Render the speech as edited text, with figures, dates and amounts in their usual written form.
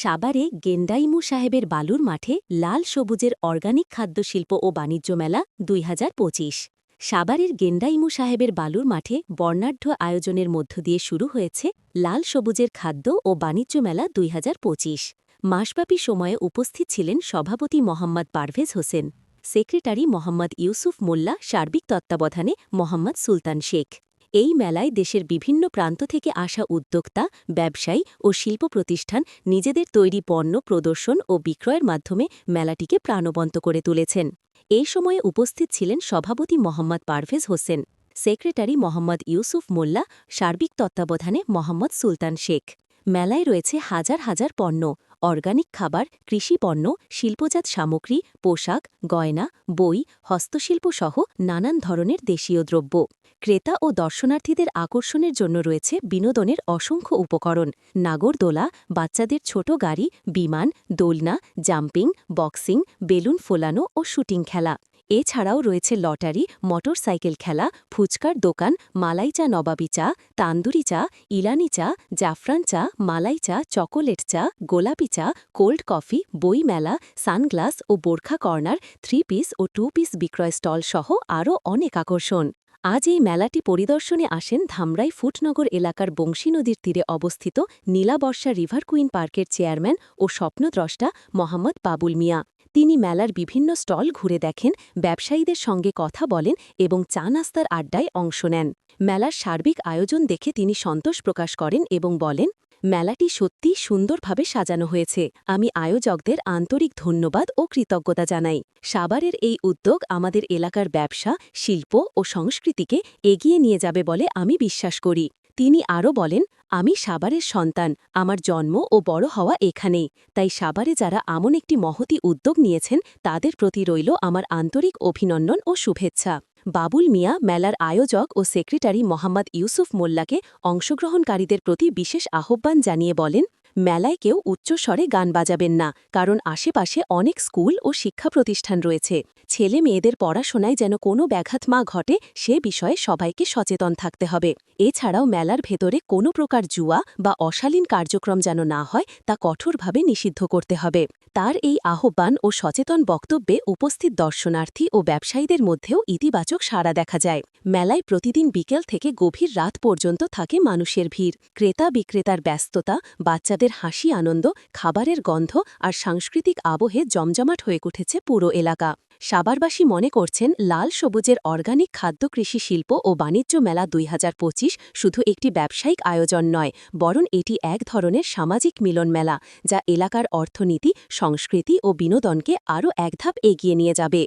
সাভারে গেন্ডাইমু সাহেবের বালুর মাঠে লাল সবুজের অর্গানিক খাদ্যশিল্প ও বাণিজ্য মেলা ২০২৫। সাভারের গেন্ডাইমু সাহেবের বালুর মাঠে বর্ণাঢ্য আয়োজনের মধ্য দিয়ে শুরু হয়েছে লাল সবুজের খাদ্য ও বাণিজ্য মেলা ২০২৫। মাসব্যাপী সময়ে উপস্থিত ছিলেন সভাপতি মোহাম্মদ পারভেজ হোসেন, সেক্রেটারি মোহাম্মদ ইউসুফ মোল্লা, সার্বিক তত্ত্বাবধানে মোহাম্মদ সুলতান শেখ। এই মেলায় দেশের বিভিন্ন প্রান্ত থেকে আসা উদ্যোক্তা, ব্যবসায়ী ও শিল্প প্রতিষ্ঠান নিজেদের তৈরি পণ্য প্রদর্শন ও বিক্রয়ের মাধ্যমে মেলাটিকে প্রাণবন্ত করে তুলেছেন। এই সময়ে উপস্থিত ছিলেন সভাপতি মোহাম্মদ পারভেজ হোসেন, সেক্রেটারি মোহাম্মদ ইউসুফ মোল্লা, সার্বিক তত্ত্বাবধানে মোহাম্মদ সুলতান শেখ। মেলায় রয়েছে হাজার হাজার পণ্য, অর্গানিক খাবার, কৃষি পণ্য, শিল্পজাত সামগ্রী, পোশাক, গয়না, বই, হস্তশিল্প সহ নানান ধরনের দেশীয় দ্রব্য। ক্রেতা ও দর্শনার্থীদের আকর্ষণের জন্য রয়েছে বিনোদনের অসংখ্য উপকরণ, নাগরদোলা, বাচ্চাদের ছোট গাড়ি, বিমান, দোলনা, জাম্পিং, বক্সিং, বেলুন ফোলানো ও শুটিং খেলা। এছাড়াও রয়েছে লটারি, মোটরসাইকেল খেলা, ফুচকার দোকান, মালাই চা, নবাবী চা, তান্দুরি চা, ইলানি চা, জাফরান চা, মালাই চা, চকোলেট চা, গোলাপি চা, কোল্ড কফি, বই মেলা, সানগ্লাস ও বোরখা কর্নার, 3 পিস ও 2 পিস বিক্রয় স্টল সহ আরও অনেক আকর্ষণ। আজ এই মেলাটি পরিদর্শনে আসেন ধামরাই ফুটনগর এলাকার বংশী নদীর তীরে অবস্থিত নীলাবর্ষা রিভার কুইন পার্কের চেয়ারম্যান ও স্বপ্নদ্রষ্টা মোহাম্মদ বাবুল মিয়া। তিনি মেলার বিভিন্ন স্টল ঘুরে দেখেন, ব্যবসায়ীদের সঙ্গে কথা বলেন এবং চা নাস্তার আড্ডায় অংশ নেন। মেলার সার্বিক আয়োজন দেখে তিনি সন্তোষ প্রকাশ করেন এবং বলেন, মেলাটি সত্যিই সুন্দরভাবে সাজানো হয়েছে। আমি আয়োজকদের আন্তরিক ধন্যবাদ ও কৃতজ্ঞতা জানাই। সাভারের এই উদ্যোগ আমাদের এলাকার ব্যবসা, শিল্প ও সংস্কৃতিকে এগিয়ে নিয়ে যাবে বলে আমি বিশ্বাস করি। তিনি আরও বলেন, আমি সাভারের সন্তান, আমার জন্ম ও বড় হওয়া এখানেই। তাই সাভারে যারা এমন একটি মহতী উদ্যোগ নিয়েছেন তাদের প্রতি রইল আমার আন্তরিক অভিনন্দন ও শুভেচ্ছা। বাবুল মিয়া মেলার আয়োজক ও সেক্রেটারি মোহাম্মদ ইউসুফ মোল্লাকে অংশগ্রহণকারীদের প্রতি বিশেষ আহ্বান জানিয়ে বলেন, মেলায় কেউ উচ্চস্বরে গান বাজাবেন না, কারণ আশেপাশে অনেক স্কুল ও শিক্ষা প্রতিষ্ঠান রয়েছে। ছেলে মেয়েদের পড়াশোনায় যেন কোনো ব্যাঘাত না ঘটে সে বিষয়ে সবাইকে সচেতন থাকতে হবে। এছাড়াও মেলার ভেতরে কোনো প্রকার জুয়া বা অশালীন কার্যক্রম যেন না হয় তা কঠোরভাবে নিষিদ্ধ করতে হবে। তার এই আহ্বান ও সচেতন বক্তব্যে উপস্থিত দর্শনার্থী ও ব্যবসায়ীদের মধ্যেও ইতিবাচক সাড়া দেখা যায়। মেলায় প্রতিদিন বিকেল থেকে গভীর রাত পর্যন্ত থাকে মানুষের ভিড়। ক্রেতা বিক্রেতার ব্যস্ততা, বাচ্চাদের হাসি আনন্দ, খাবারের গন্ধ আর সাংস্কৃতিক আবহে জমজমাট হয়ে উঠেছে পুরো এলাকা। সাভারবাসী মনে করছেন লাল সবুজের অর্গানিক খাদ্য কৃষি শিল্প ও বাণিজ্য মেলা ২০২৫ শুধু একটি ব্যবসায়িক আয়োজন নয়, বরং এটি এক ধরনের সামাজিক মিলন মেলা, যা এলাকার অর্থনীতি, সংস্কৃতি ও বিনোদনকে আরও এক ধাপ এগিয়ে নিয়ে যাবে।